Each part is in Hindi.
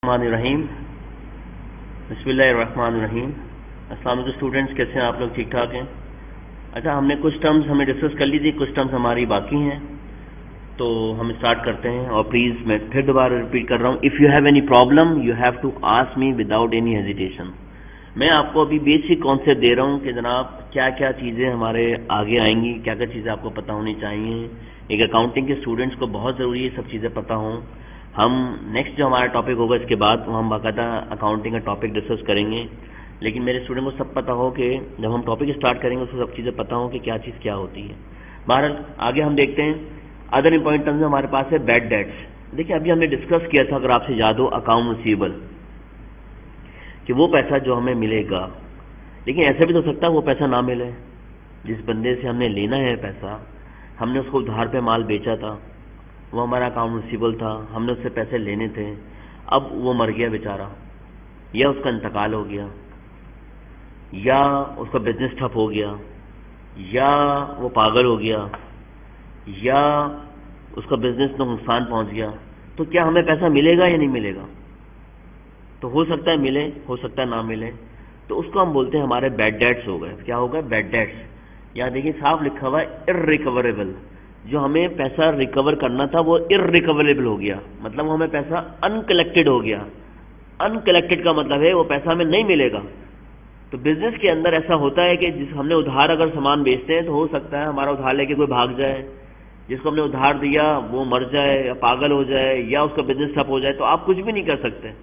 रहीम बिस्मिल्लाहिर्रहमानिर्रहीम। अस्सलाम वालेकुम स्टूडेंट्स, कैसे हैं आप लोग? ठीक ठाक हैं? अच्छा, हमने कुछ टर्म्स हमें डिस्कस कर ली थी, कुछ टर्म्स हमारी बाकी हैं, तो हम स्टार्ट करते हैं। और प्लीज़ मैं फिर दोबारा रिपीट कर रहा हूँ, if you have any problem you have to ask me without any hesitation. मैं आपको अभी बेसिक कॉन्सेप्ट दे रहा हूँ कि जनाब क्या क्या चीज़ें हमारे आगे आएंगी, क्या क्या चीज़ें आपको पता होनी चाहिए। एक अकाउंटिंग के स्टूडेंट्स को बहुत ज़रूरी है सब चीज़ें पता हों। हम नेक्स्ट जो हमारा टॉपिक होगा इसके बाद हम बाकायदा अकाउंटिंग का टॉपिक डिस्कस करेंगे, लेकिन मेरे स्टूडेंट को सब पता हो कि जब हम टॉपिक स्टार्ट करेंगे उसको सब चीज़ें पता हो कि क्या चीज़ क्या होती है। बहरहाल आगे हम देखते हैं। अदर इंपॉर्टेंट टर्म्स हमारे पास है बैड डेट्स। देखिए, अभी हमने डिस्कस किया था, अगर आपसे याद हो, अकाउंट रिसीवेबल, कि वो पैसा जो हमें मिलेगा, लेकिन ऐसा भी तो सकता है वो पैसा ना मिले। जिस बंदे से हमने लेना है पैसा, हमने उसको उधार पे माल बेचा था, वो हमारा अकाउंट रिसीवेबल था, हमने उससे पैसे लेने थे, अब वो मर गया बेचारा, या उसका इंतकाल हो गया, या उसका बिजनेस ठप हो गया, या वो पागल हो गया, या उसका बिजनेस में नुकसान पहुंच गया, तो क्या हमें पैसा मिलेगा या नहीं मिलेगा? तो हो सकता है मिले, हो सकता है ना मिले, तो उसको हम बोलते हैं हमारे बैड डेट्स हो गए। क्या हो गए? Bad debts. यहाँ देखिए साफ लिखा हुआ है इररिकवरेबल। जो हमें पैसा रिकवर करना था वो इररिकवरेबल हो गया, मतलब हमें पैसा अनकलेक्टेड हो गया। अनकलेक्टेड का मतलब है वो पैसा हमें नहीं मिलेगा। तो बिजनेस के अंदर ऐसा होता है कि जिस हमने उधार अगर सामान बेचते हैं तो हो सकता है हमारा उधार लेके कोई भाग जाए, जिसको हमने उधार दिया वो मर जाए या पागल हो जाए या उसका बिजनेस ठप हो जाए, तो आप कुछ भी नहीं कर सकते।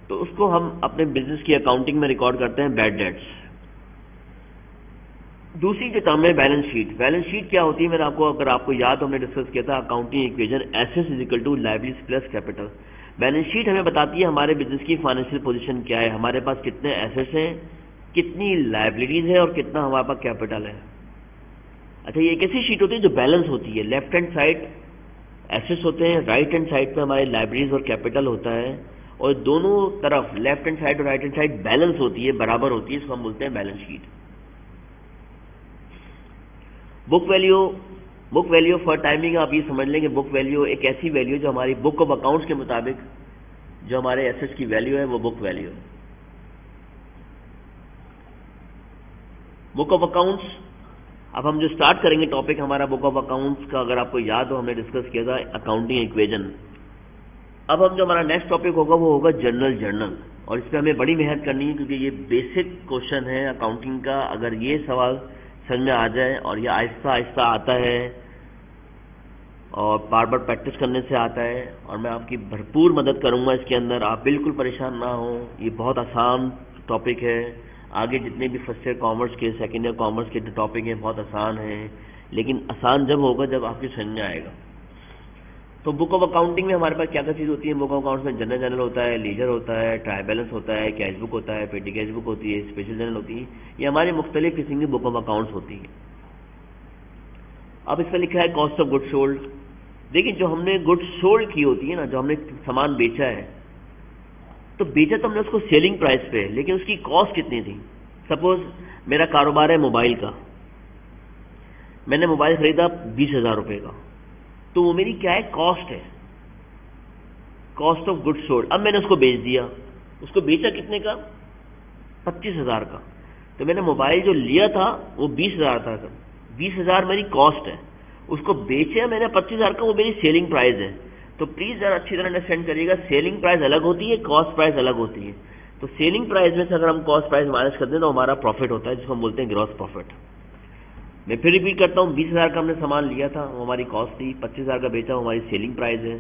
तो उसको हम अपने बिजनेस की अकाउंटिंग में रिकॉर्ड करते हैं बैड डेट्स। दूसरी जो टर्म है बैलेंस शीट। बैलेंस शीट क्या होती है? मैंने आपको, अगर आपको याद हो, हमने डिस्कस किया था accounting equation assets is equal to liabilities plus capital. Balance sheet हमें बताती है हमारे बिजनेस की फाइनेंशियल पोजीशन क्या है, हमारे पास कितने एसेट्स हैं, कितनी लायबिलिटीज है और कितना हमारे पास कैपिटल है। अच्छा, ये एक ऐसी शीट होती है जो बैलेंस होती है। लेफ्ट हैंड साइड एसेट्स होते हैं, राइट हैंड साइड पे हमारे लायबिलिटीज और कैपिटल होता है, और दोनों तरफ लेफ्ट हैंड साइड और राइट हैंड साइड बैलेंस होती है, बराबर होती है, इसको हम बोलते हैं balance sheet. Book value. Book value for timing आप ये समझ लेंगे, बुक वैल्यू एक ऐसी वैल्यू जो हमारी बुक ऑफ अकाउंट्स के मुताबिक जो हमारे एसेट्स की वैल्यू है वो बुक वैल्यू है। बुक ऑफ अकाउंट्स, अब हम जो स्टार्ट करेंगे टॉपिक हमारा बुक ऑफ अकाउंट्स का, अगर आपको याद हो हमने डिस्कस किया था अकाउंटिंग इक्वेशन। अब हम जो हमारा नेक्स्ट टॉपिक होगा वो होगा जर्नल। और इस पर हमें बड़ी मेहनत करनी है क्योंकि ये बेसिक क्वेश्चन है अकाउंटिंग का। अगर ये सवाल समझ में आ जाए, और ये आहिस्ता आहिस्ता आता है और बार बार प्रैक्टिस करने से आता है, और मैं आपकी भरपूर मदद करूंगा इसके अंदर, आप बिल्कुल परेशान ना हो। ये बहुत आसान टॉपिक है। आगे जितने भी फर्स्ट ईयर कॉमर्स के, सेकेंड ईयर कॉमर्स के जो टॉपिक हैं बहुत आसान हैं, लेकिन आसान जब होगा जब आपकी समझ में आएगा। तो बुक ऑफ अकाउंटिंग में हमारे पास क्या क्या चीज़ होती है? बुक ऑफ अकाउंट्स में जनरल होता है, लीजर होता है, ट्रायल बैलेंस होता है, कैश बुक होता है, पेटी कैश बुक होती है, स्पेशल जनरल होती है। ये हमारी मुख्तलिफ किस्म की बुक ऑफ अकाउंट्स होती है। अब इसमें लिखा है कॉस्ट ऑफ गुड्स सोल्ड। देखिए, जो हमने गुड्स सोल्ड की होती है ना, जो हमने सामान बेचा है, तो बेचा तो हमने उसको सेलिंग प्राइस पे, लेकिन उसकी कॉस्ट कितनी थी? सपोज मेरा कारोबार है मोबाइल का, मैंने मोबाइल खरीदा 20,000 रुपये का, तो वो मेरी क्या है? कॉस्ट है, कॉस्ट ऑफ गुड्स सोल्ड। अब मैंने उसको बेच दिया, उसको बेचा कितने का? 25,000 का। तो मैंने मोबाइल जो लिया था वो 20,000 था, 20,000 मेरी कॉस्ट है, उसको बेचा मैंने 25,000 का, वो मेरी सेलिंग प्राइस है। तो प्लीज जरा अच्छी तरह अंडरस्टैंड करिएगा, सेलिंग प्राइस अलग होती है, कॉस्ट प्राइस अलग होती है। तो सेलिंग प्राइस में से अगर हम कॉस्ट प्राइस माइनस कर दें तो हमारा प्रॉफिट होता है, जिसको हम बोलते हैं ग्रॉस प्रॉफिट। मैं फिर रिपीट करता हूँ, 20,000 का हमने सामान लिया था, वो हमारी कॉस्ट थी, 25,000 का बेचा, वो हमारी सेलिंग प्राइस है।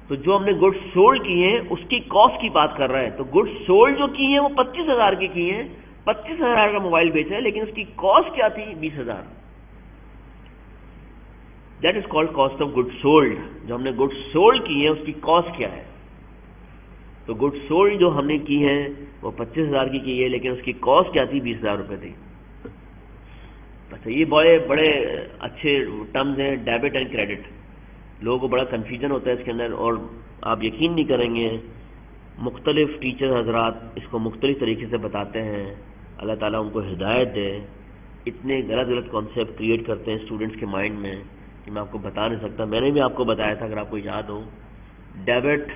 तो जो हमने गुड्स सोल्ड की हैं उसकी कॉस्ट की बात कर रहे हैं। तो गुड्स सोल्ड जो की हैं वो 25,000 की हैं, 25,000 का मोबाइल बेचा है, लेकिन उसकी कॉस्ट क्या थी? 20,000। That is called cost of goods sold. जो हमने गुड्स सोल्ड की है उसकी कॉस्ट क्या है? तो गुड्स सोल्ड जो हमने की है वो 25,000 की है, लेकिन उसकी कॉस्ट क्या थी? 20,000 रुपये थी। अच्छा, ये बड़े अच्छे टर्म्स हैं, डेबिट एंड क्रेडिट। लोगों को बड़ा कन्फ्यूजन होता है इसके अंदर, और आप यकीन नहीं करेंगे, मुख्तलिफ टीचर हजरात इसको मुख्तलिफ तरीके से बताते हैं। अल्लाह ताला उनको हिदायत दे। इतने गलत गलत कॉन्सेप्ट क्रिएट करते हैं स्टूडेंट्स के माइंड में कि मैं आपको बता नहीं सकता। मैंने भी आपको बताया था, अगर आपको याद हो, Debit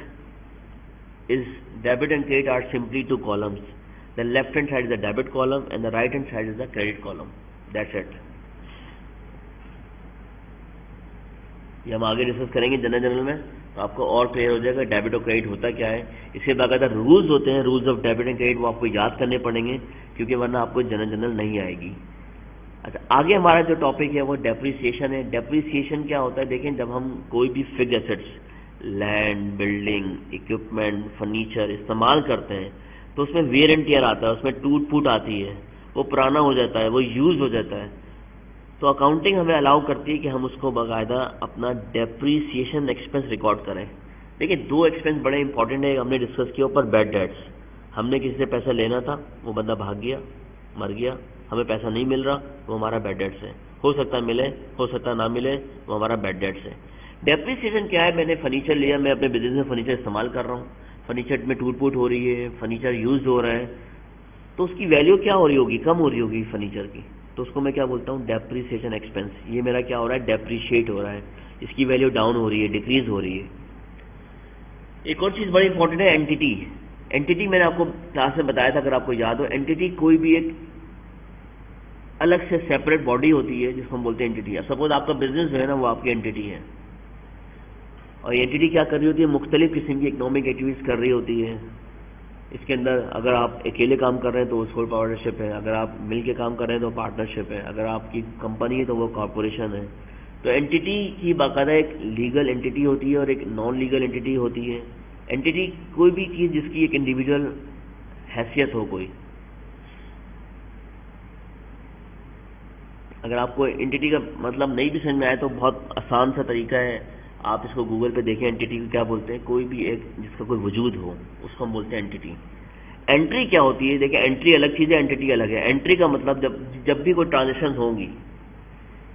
and credit are simply two columns. The left hand side is the debit column and the right hand side is the credit column. That's it. ये हम आगे डिस्कस करेंगे जनरल में, तो आपको और क्लियर हो जाएगा डेबिट और क्रेडिट होता क्या है। इसके बाकायदा रूल्स होते हैं, rules of debit and credit, वो आपको याद करने पड़ेंगे क्योंकि वरना आपको जनरल नहीं आएगी। अच्छा, आगे हमारा जो टॉपिक है वो डेप्रिसिएशन है। डेप्रिसिएशन क्या होता है, देखें जब हम कोई भी fixed assets, land, building, equipment, furniture इस्तेमाल करते हैं तो उसमें वेयर एंड टियर आता है, उसमें टूट फूट आती है, वो पुराना हो जाता है, वो यूज हो जाता है। तो अकाउंटिंग हमें अलाउ करती है कि हम उसको बाकायदा अपना डेप्रिसिएशन एक्सपेंस रिकॉर्ड करें। देखिए दो एक्सपेंस बड़े इंपॉर्टेंट है, हमने डिस्कस किया ऊपर बैड डेट्स। हमने किसी से पैसा लेना था, वो बंदा भाग गया, मर गया, हमें पैसा नहीं मिल रहा, वो हमारा बैड डेट्स है। हो सकता है मिले, हो सकता है ना मिले, वो हमारा बैड डेट्स है। डेप्रिसिएशन क्या है, मैंने फर्नीचर लिया, मैं अपने बिजनेस में फर्नीचर इस्तेमाल कर रहा हूँ, फर्नीचर में टूट फूट हो रही है, फर्नीचर यूज हो रहा है, तो उसकी वैल्यू क्या हो रही होगी, कम हो रही होगी फर्नीचर की, तो उसको मैं क्या बोलता हूँ, डेप्रिसिएशन एक्सपेंस। ये मेरा क्या हो रहा है, डेप्रिशिएट हो रहा है, इसकी वैल्यू डाउन हो रही है, डिक्रीज हो रही है। एक और चीज बड़ी इंपॉर्टेंट है, एंटिटी। एंटिटी मैंने आपको क्लास में बताया था, अगर आपको याद हो, एंटिटी कोई भी एक अलग से सेपरेट बॉडी होती है जिसको हम बोलते हैं एंटिटी। सपोज आपका बिजनेस जो है ना, वो आपकी एंटिटी है, और एंटिटी क्या कर रही होती है, मुख्तलिफ किस्म की इकोनॉमिक एक्टिविटीज कर रही होती है। इसके अंदर अगर आप अकेले काम कर रहे हैं तो वो सोल पार्टनरशिप है, अगर आप मिल के काम कर रहे हैं तो पार्टनरशिप है, अगर आपकी कंपनी है तो वो कॉर्पोरेशन है। तो एंटिटी की बाकायदा एक लीगल एंटिटी होती है और एक नॉन लीगल एंटिटी होती है। एंटिटी कोई भी चीज जिसकी एक इंडिविजुअल हैसियत हो कोई। अगर आपको एंटिटी का मतलब नहीं भी समझ में आया तो बहुत आसान सा तरीका है, आप इसको गूगल पे देखें, एंटिटी को क्या बोलते हैं, कोई भी एक जिसका कोई वजूद हो उसको हम बोलते हैं एंटिटी। एंट्री क्या होती है, देखिए एंट्री अलग चीज है, एंटिटी अलग है। एंट्री का मतलब जब भी कोई ट्रांजेक्शन होंगी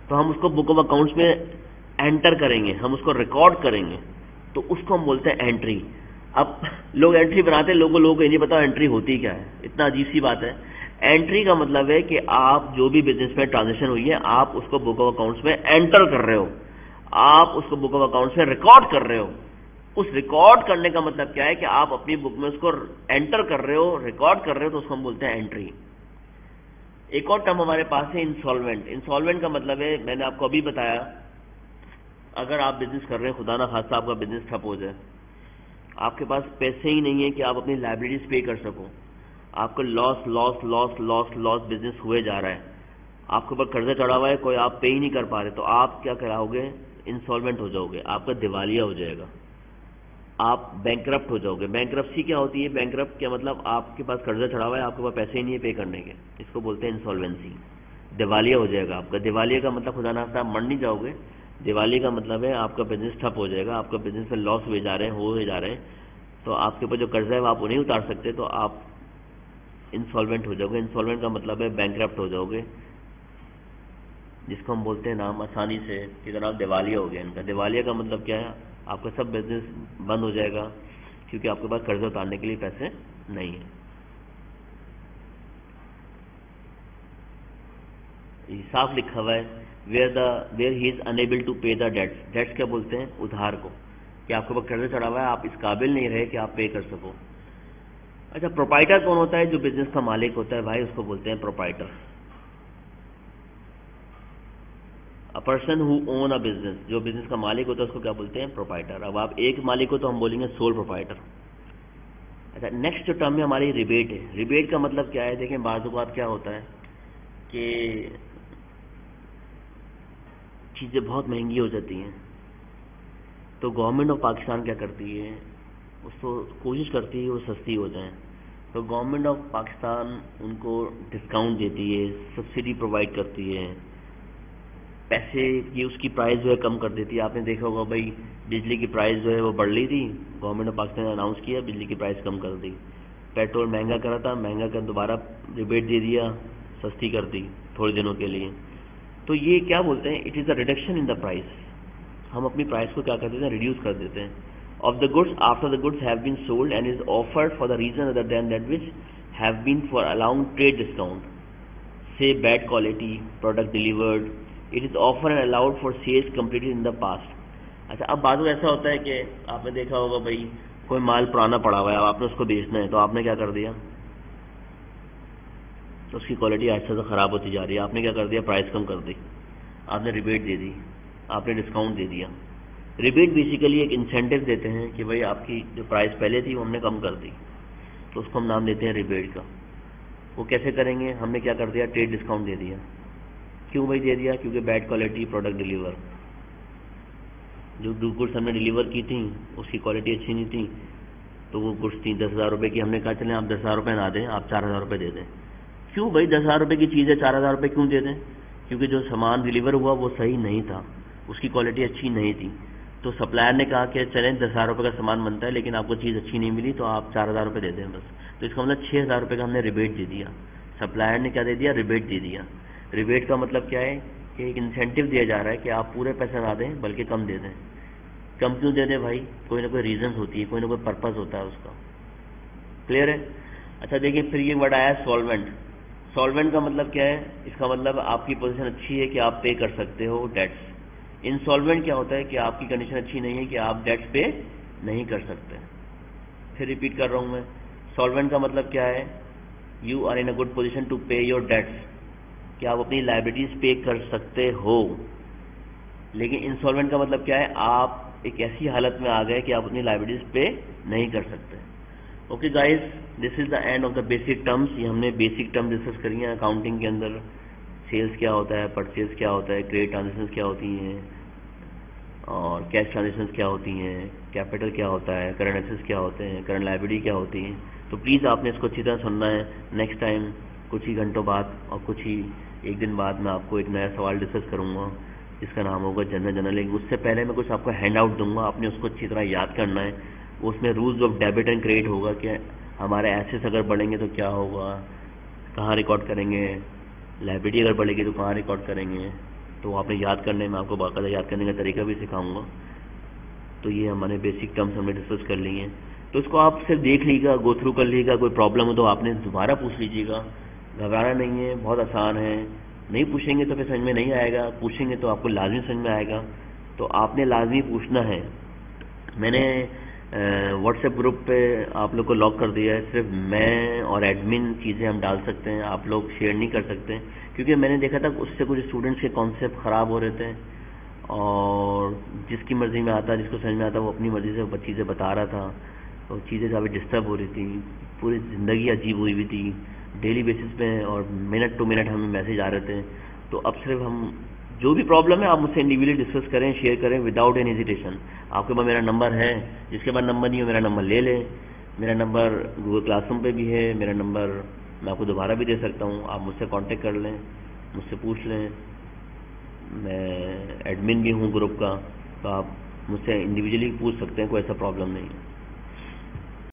तो हम उसको बुक ऑफ अकाउंट्स में एंटर करेंगे, हम उसको रिकॉर्ड करेंगे, तो उसको हम बोलते हैं एंट्री। अब लोग एंट्री बनाते हैं, लोगों को ये नहीं पता एंट्री होती क्या है, इतना अजीब सी बात है। एंट्री का मतलब है कि आप जो भी बिजनेस में ट्रांजेक्शन हुई है, आप उसको बुक ऑफ अकाउंट्स में एंटर कर रहे हो, आप उसको बुक ऑफ अकाउंट्स में रिकॉर्ड कर रहे हो। उस रिकॉर्ड करने का मतलब क्या है कि आप अपनी बुक में उसको एंटर कर रहे हो, रिकॉर्ड कर रहे हो, तो उसको हम बोलते हैं एंट्री। एक और टर्म हमारे पास है इंसॉल्वेंट। इंसॉल्वेंट का मतलब है, मैंने आपको अभी बताया, अगर आप बिजनेस कर रहे हैं, खुदा ना खास्ता आपका बिजनेस ठप हो जाए, आपके पास पैसे ही नहीं है कि आप अपनी लायबिलिटीज पे कर सको, आपको loss loss loss loss loss business हुए जा रहा है, आपके ऊपर कर्जा चढ़ा हुआ है, कोई आप पे ही नहीं कर पा रहे, तो आप क्या कराओगे, इंसॉल्वेंट हो जाओगे, आपका दिवालिया हो जाएगा, आप बैंकरप्ट हो जाओगे। बैंकरप्सी क्या होती है, बैंकरप्ट क्या मतलब, आपके पास कर्जा चढ़ा हुआ है, आपके पास पैसे ही नहीं है पे करने के, इसको बोलते हैं इंसॉल्वेंसी। दिवालिया हो जाएगा आपका। दिवालिया का मतलब खुदा ना खास्ता आप मर नहीं जाओगे, दिवालिया का मतलब है आपका बिजनेस ठप हो जाएगा, आपका बिजनेस में लॉस हुए जा रहे हैं, तो आपके ऊपर जो कर्जा है वो आप नहीं उतार सकते, तो आप इंसॉल्वेंट हो जाओगे। इंसॉल्वेंट का मतलब है बैंकरप्ट हो जाओगे, जिसको हम बोलते हैं नाम आसानी से कि जनाब दिवालिया हो गया इनका। दिवालिया का मतलब क्या है, आपका सब बिजनेस बंद हो जाएगा क्योंकि आपके पास कर्जा उतारने के लिए पैसे नहीं है। ये साफ लिखा हुआ है, where he is unable to pay the debts. Debts क्या बोलते हैं, उधार को, कि आपके पास कर्जा चढ़ा हुआ है, आप इस काबिल नहीं रहे कि आप पे कर सको। अच्छा, प्रोप्राइटर कौन होता है, जो बिजनेस का मालिक होता है भाई, उसको बोलते हैं proprietor. A person who own a business, जो बिजनेस का मालिक होता है उसको क्या बोलते हैं, प्रोप्राइटर। अब आप एक मालिक हो तो हम बोलेंगे सोल प्रोप्राइटर। अच्छा, नेक्स्ट जो टर्म है हमारी रिबेट है। रिबेट का मतलब क्या है, देखें बाज़ औक़ात क्या होता है कि चीज़ें बहुत महंगी हो जाती हैं, तो गवर्नमेंट ऑफ पाकिस्तान क्या करती है, उसको कोशिश करती है वो सस्ती हो जाए, तो गवर्नमेंट ऑफ पाकिस्तान उनको डिस्काउंट देती है, सब्सिडी प्रोवाइड करती है, पैसे की उसकी प्राइस जो है कम कर देती है। आपने देखा होगा भाई, बिजली की प्राइस जो है वो बढ़ रही थी, गवर्नमेंट ऑफ पाकिस्तान ने अनाउंस किया, बिजली की प्राइस कम कर दी। पेट्रोल महंगा करा था, महंगा कर दोबारा रिबेट दे दिया, सस्ती कर दी थोड़े दिनों के लिए। तो ये क्या बोलते हैं, it is a reduction in the price. हम अपनी प्राइस को क्या कर देते हैं, रिड्यूस कर देते हैं। Of the goods after the goods have been sold and is offered for the reason other than that which have been for allowing trade discount, से bad quality product delivered, it is often allowed for sales completed in the past। अच्छा, अब बात ऐसा होता है कि आपने देखा होगा भाई कोई माल पुराना पड़ा हुआ है, अब आपने उसको बेचना है, तो आपने क्या कर दिया, तो उसकी क्वालिटी ऐसा से ख़राब होती जा रही है, आपने क्या कर दिया, प्राइस कम कर दी, आपने रिबेट दे दी, आपने डिस्काउंट दे दिया। रिबेट बेसिकली एक इंसेंटिव देते हैं कि भाई आपकी जो प्राइस पहले थी वो हमने कम कर दी, तो उसको हम नाम देते हैं रिबेट का। वो कैसे करेंगे, हमने क्या कर दिया, ट्रेड डिस्काउंट दे दिया। क्यों भाई दे दिया, क्योंकि बैड क्वालिटी प्रोडक्ट डिलीवर, जो गुड्स हमने डिलीवर की थी उसकी क्वालिटी अच्छी नहीं थी, तो वो गुड्स थी 10,000 रुपये की, हमने कहा चलें आप 10,000 रुपये ना दें, आप 4,000 रुपये दे दें। क्यों भाई, 10,000 रुपये की चीज़ है, 4,000 रुपये क्यों दे दें, क्योंकि जो सामान डिलीवर हुआ वो सही नहीं था, उसकी क्वालिटी अच्छी नहीं थी। तो सप्लायर ने कहा कि चलें 10,000 रुपये का सामान बनता है लेकिन आपको चीज़ अच्छी नहीं मिली, तो आप 4,000 रुपये दे दें बस। तो इसका मतलब 6,000 रुपये का हमने रिबेट दे दिया, सप्लायर ने क्या दे दिया, रिबेट दे दिया। रिबेट का मतलब क्या है कि एक इंसेंटिव दिया जा रहा है कि आप पूरे पैसे ना दें बल्कि कम दे दें। कम क्यों दे दें भाई, कोई ना कोई रीज़न होती है, कोई ना कोई पर्पज़ होता है उसका। क्लियर है। अच्छा देखिए, फिर ये वर्ड आया सॉल्वेंट। सॉल्वेंट का मतलब क्या है, इसका मतलब आपकी पोजीशन अच्छी है कि आप पे कर सकते हो डेट्स। इनसॉल्वेंट क्या होता है कि आपकी कंडीशन अच्छी नहीं है कि आप डेट्स पे नहीं कर सकते। फिर रिपीट कर रहा हूँ मैं, सॉल्वेंट का मतलब क्या है, you are in a good position to pay your debts, कि आप अपनी लाइबिलिटीज पे कर सकते हो। लेकिन इंसॉल्वेंट का मतलब क्या है, आप एक ऐसी हालत में आ गए कि आप अपनी लाइबिलिटीज पे नहीं कर सकते। Okay guys, this is the end of the basic terms. ये हमने बेसिक टर्म डिस्कस करी हैं अकाउंटिंग के अंदर। सेल्स क्या होता है, परचेज क्या होता है, क्रेडिट ट्रांजेक्शंस क्या होती हैं, और कैश ट्रांजेक्शंस क्या होती हैं, कैपिटल क्या होता है, करंट एसेट्स क्या होते हैं, करंट लायबिलिटी क्या होती हैं। तो प्लीज़ आपने इसको अच्छी तरह सुनना है। नेक्स्ट टाइम कुछ ही घंटों बाद और कुछ ही एक दिन बाद मैं आपको एक नया सवाल डिस्कस करूँगा जिसका नाम होगा जनरल। लेकिन उससे पहले मैं कुछ आपको हैंड आउट दूंगा, आपने उसको अच्छी तरह याद करना है। उसमें rules of debit and credit होगा कि हमारे एसेट्स अगर बढ़ेंगे तो क्या होगा, कहाँ रिकॉर्ड करेंगे, लायबिलिटी अगर बढ़ेगी तो कहाँ रिकॉर्ड करेंगे। तो आपने याद करने में, आपको बाकायदा याद करने का तरीका भी सिखाऊंगा। तो ये हमारे बेसिक टर्म्स हमने डिस्कस कर लिए हैं, तो इसको आप सिर्फ देख लीजिएगा, गो थ्रू कर लीजिएगा। कोई प्रॉब्लम हो तो आपने दोबारा पूछ लीजिएगा, घबराना नहीं है, बहुत आसान है। नहीं पूछेंगे तो फिर समझ में नहीं आएगा, पूछेंगे तो आपको लाजमी समझ में आएगा। तो आपने लाजमी पूछना है। मैंने व्हाट्सएप ग्रुप पे आप लोग को लॉक कर दिया है, सिर्फ मैं और एडमिन चीज़ें हम डाल सकते हैं, आप लोग शेयर नहीं कर सकते। क्योंकि मैंने देखा था उससे कुछ स्टूडेंट्स के कॉन्सेप्ट ख़राब हो रहे थे, और जिसकी मर्ज़ी में आता, जिसको समझ में आता वो अपनी मर्ज़ी से चीज़ें बता रहा था, तो चीज़ें काफ़ी डिस्टर्ब हो रही थी, पूरी ज़िंदगी अजीब हुई हुई थी। डेली बेसिस पे और मिनट टू मिनट हमें मैसेज आ रहे थे। तो अब सिर्फ हम, जो भी प्रॉब्लम है आप मुझसे इंडिविजुअली डिस्कस करें, शेयर करें विदाउट एनी हेजिटेशन। आपके पास मेरा नंबर है, जिसके पास नंबर नहीं हो मेरा नंबर ले लें। मेरा नंबर गूगल क्लासरूम पे भी है, मेरा नंबर मैं आपको दोबारा भी दे सकता हूँ, आप मुझसे कांटेक्ट कर लें, मुझसे पूछ लें। मैं एडमिन भी हूँ ग्रुप का, तो आप मुझसे इंडिविजुअली पूछ सकते हैं, कोई ऐसा प्रॉब्लम नहीं है।